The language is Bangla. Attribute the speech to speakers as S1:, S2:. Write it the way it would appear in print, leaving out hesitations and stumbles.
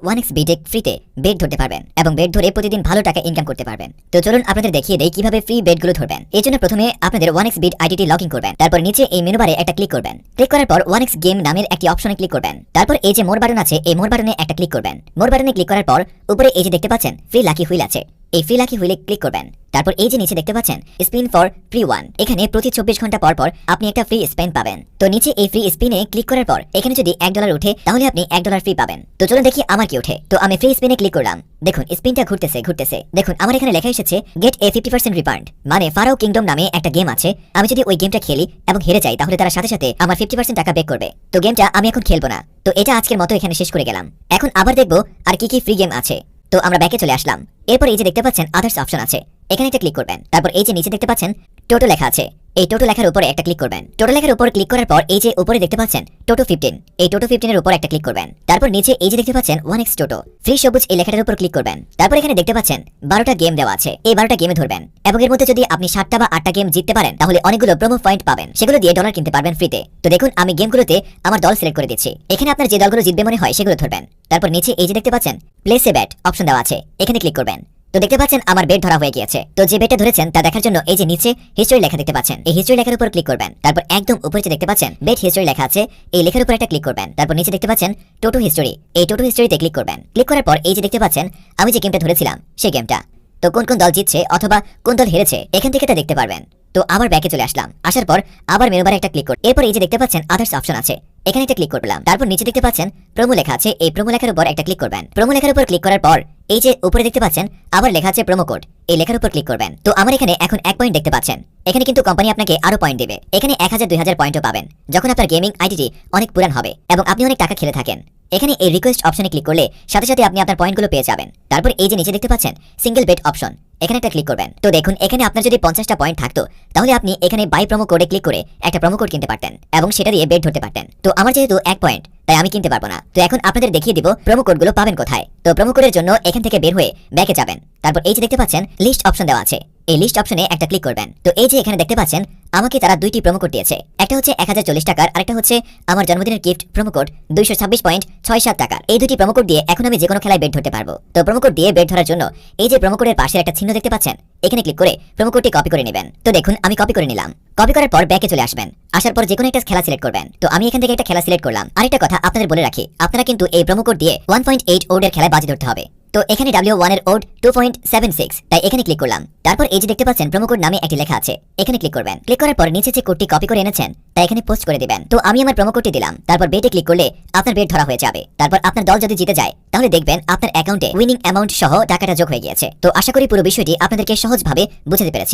S1: 1x বেটে ফ্রিতে বেট ধরতে পারবেন এবং বেট ধরে প্রতিদিন ভালো টাকা ইনকাম করতে পারবেন। তো চলুন আপনাদের দেখিয়ে দেই কিভাবে ফ্রি বেটগুলো ধরবেন। এর জন্য প্রথমে আপনাদের 1x বেট আইডিটি লগ ইন করবেন। তারপর নিচে এই মেনু বারে একটা ক্লিক করবেন। ক্লিক করার পর 1x গেম নামের একটি অপশনে ক্লিক করবেন। তারপর এই যে মোর বাটন আছে, এই মোর বাটনে একটা ক্লিক করবেন। মোর বাটনে ক্লিক করার পর উপরে এই যে দেখতে পাচ্ছেন ফ্রি লাকি হুইল আছে, এই ফ্রি লাকি হুইলে ক্লিক করবেন। তারপর এই যে নিচে দেখতে পাচ্ছেন স্পিন ফর ফ্রি 1, এখানে প্রতি 24 ঘন্টা পর পর আপনি একটা ফ্রি স্পিন পাবেন। তো নিচে এই ফ্রি স্পিনে ক্লিক করার পর এখানে যদি $1 ওঠে তাহলে আপনি $1 ফ্রি পাবেন। তো চলুন দেখি আমার কি ওঠে। তো আমি ফ্রি স্পিনে ক্লিক করলাম, দেখুন স্পিনটা ঘুরতেছে। দেখুন আমার এখানে লেখা এসেছে গেট এ 50% রিফান্ড, মানে ফারাও কিংডম নামে একটা গেম আছে। আমি যদি ওই গেমটা খেলি এবং হেরে যাই তাহলে তারা সাথে সাথে আমার 50% টাকা ব্যাক করবে। তো গেমটা আমি এখন খেলবো না। তো এটা আজকের মতো এখানে শেষ করে গেলাম। এখন আবার দেখবো আর কি কি ফ্রি গেম আছে। তো আমরা ব্যাকে চলে আসলাম। এরপর এই যে দেখতে পাচ্ছেন আদার্স অপশন আছে, এখানে একটা ক্লিক করবেন। তারপর এই যে নিচে দেখতে পাচ্ছেন টোটো লেখা আছে, এই টোটো লেখার উপরে একটা ক্লিক করবেন। টোটো লেখার উপর ক্লিক করার পর এই যে উপরে দেখতে পাচ্ছেন টোটো 15, এই টোটো 15 এর উপর একটা ক্লিক করবেন। তারপর নিচে এই যে দেখতে পাচ্ছেন 1x টোটো ফ্রি সবুজ, এই লেখাটার উপর ক্লিক করবেন। তারপর এখানে দেখতে পাচ্ছেন 12টা গেম দেওয়া আছে, এই 12টা গেমে ধরবেন এবং এর মধ্যে যদি আপনি 7টা বা 8টা গেম জিততে পারেন তাহলে অনেকগুলো প্রোমো পয়েন্ট পাবেন, সেগুলো দিয়ে ডলার কিনতে পারবেন ফ্রিতে। তো দেখুন আমি গেমগুলোতে আমার দল সিলেক্ট করে দিচ্ছি, এখানে আপনার যে দলগুলো জিতবে মনে হয় সেগুলো ধরবেন। তারপর নিচে এই যে দেখতে পাচ্ছেন প্লেস এ ব্যাট অপশন দেওয়া আছে, এখানে ক্লিক করবেন। তো দেখতে পাচ্ছেন আমার বেট ধরা হয়ে গিয়েছে। তো যে বেটটা ধরেছেন তা দেখার জন্য এই যে নিচে হিস্টরি লেখা দেখতে পাচ্ছেন, এই হিস্টরি লেখার উপর ক্লিক করবেন। তারপর একদম উপরে যে দেখতে পাচ্ছেন বেট হিস্টরি লেখা আছে, এই লেখার উপর একটা ক্লিক করবেন। তারপর নিচে দেখতে পাচ্ছেন টোটো হিস্টরি, এই টোটো হিস্টরিতে ক্লিক করবেন। ক্লিক করার পর এই যে দেখতে পাচ্ছেন আমি যে গেমটা ধরেছিলাম সেই গেমটা, তো কোন কোন দল জিতছে অথবা কোন দল হেরেছে এখান থেকে তা দেখতে পারবেন। তো আবার ব্যাকে চলে আসলাম, আসার পর আবার মেনু বারে একটা ক্লিক করব। এরপর এই যে দেখতে পাচ্ছেন আদার্স অপশন আছে, এখানে একটা ক্লিক করলাম। তারপর নিচে দেখতে পাচ্ছেন প্রোমো লেখা আছে, এই প্রোমো লেখার উপর একটা ক্লিক করবেন। প্রোমো লেখার উপর ক্লিক করার পর এই যে উপরে দেখতে পাচ্ছেন আবার লেখা আছে প্রোমো কোড, এই লেখার উপর ক্লিক করবেন। তো আমার এখানে এখন 1 পয়েন্ট দেখতে পাচ্ছেন, এখানে কিন্তু কোম্পানি আপনাকে আরো পয়েন্ট দেবে, এখানে 1000-2000 পয়েন্টও পাবেন যখন আপনার গেমিং আইডিটি অনেক পুরান হবে এবং আপনি অনেক টাকা খেলে থাকেন। এখানে এই রিকোয়েস্ট অপশনে ক্লিক করলে সাথে সাথে আপনি আপনার পয়েন্টগুলো পেয়ে যাবেন। তারপর এই যে নিচে দেখতে পাচ্ছেন সিঙ্গেল বেট অপশন, এখানে একটা ক্লিক করবেন। তো দেখুন এখানে আপনার যদি 50টা পয়েন্ট থাকতো তাহলে আপনি এখানে বাই প্রোমো কোডে ক্লিক করে একটা প্রোমো কোড কিনতে পারতেন এবং সেটা দিয়ে বেট ধরতে পারতেন। তো আমার যেহেতু 1 পয়েন্ট তাই আমি কিনতে পারবো না। তো এখন আপনাদের দেখিয়ে দিব প্রোমো কোডগুলো পাবেন কোথায়। তো প্রোমো কোডের জন্য এখান থেকে বের হয়ে ব্যাকে যাবেন। তারপর এই যে দেখতে পাচ্ছেন লিস্ট অপশন দেওয়া আছে, এই লিস্ট অপশনে একটা ক্লিক করবেন। তো এই যে এখানে দেখতে পাচ্ছেন আমাকে তারা 2টি প্রোমো কোড দিয়েছে, একটা হচ্ছে 1040 টাকার, আরেকটা হচ্ছে আমার জন্মদিনের গিফট প্রোমো কোড 226.67 টাকার। এই দুটি প্রোমো কোড দিয়ে এখন আমি যে কোনো খেলায় বেট ধরতে পারবো। তো প্রোমো কোড দিয়ে বেট ধরার জন্য এই যে প্রোমো কোডের পাশে একটা চিহ্ন দেখতে পাচ্ছেন, এখানে ক্লিক করে প্রোমো কোডটি কপি করে নেবেন। তো দেখুন আমি কপি করে নিলাম। কপি করার পর ব্যাকে চলে আসবেন, আসার পর যে কোনো একটা খেলা সিলেক্ট করবেন। তো আমি এখান থেকে একটা খেলা সিলেক্ট করলাম। আরেকটা কথা আপনাদের বলে রাখি, আপনারা কিন্তু এই প্রোমো কোড দিয়ে 1.8 ওডের খেলায় বাজি ধরতে হবে। তো এখানে W1 এর ওড 2.76, তাই এখানে ক্লিক করলাম। তারপর এই যে দেখতে পাচ্ছেন প্রোমো কোড নামে একটি লেখা আছে, এখানে ক্লিক করবেন। ক্লিক করার পর নিচে যে কোডটি কপি করে এনেছেন তা এখানে পোস্ট করে দিবেন। তো আমি আমার প্রোমো কোডটি দিলাম, তারপর বেটে ক্লিক করলে আপনার বেট ধরা হয়ে যাবে। তারপর আপনার দল যদি জিতে যায় তাহলে দেখবেন আপনার অ্যাকাউন্টে উইনিং অ্যামাউন্ট সহ টাকাটা যোগ হয়ে গিয়েছে। তো আশা করি পুরো বিষয়টি আপনাদেরকে সহজভাবে বুঝাতে পেরেছি।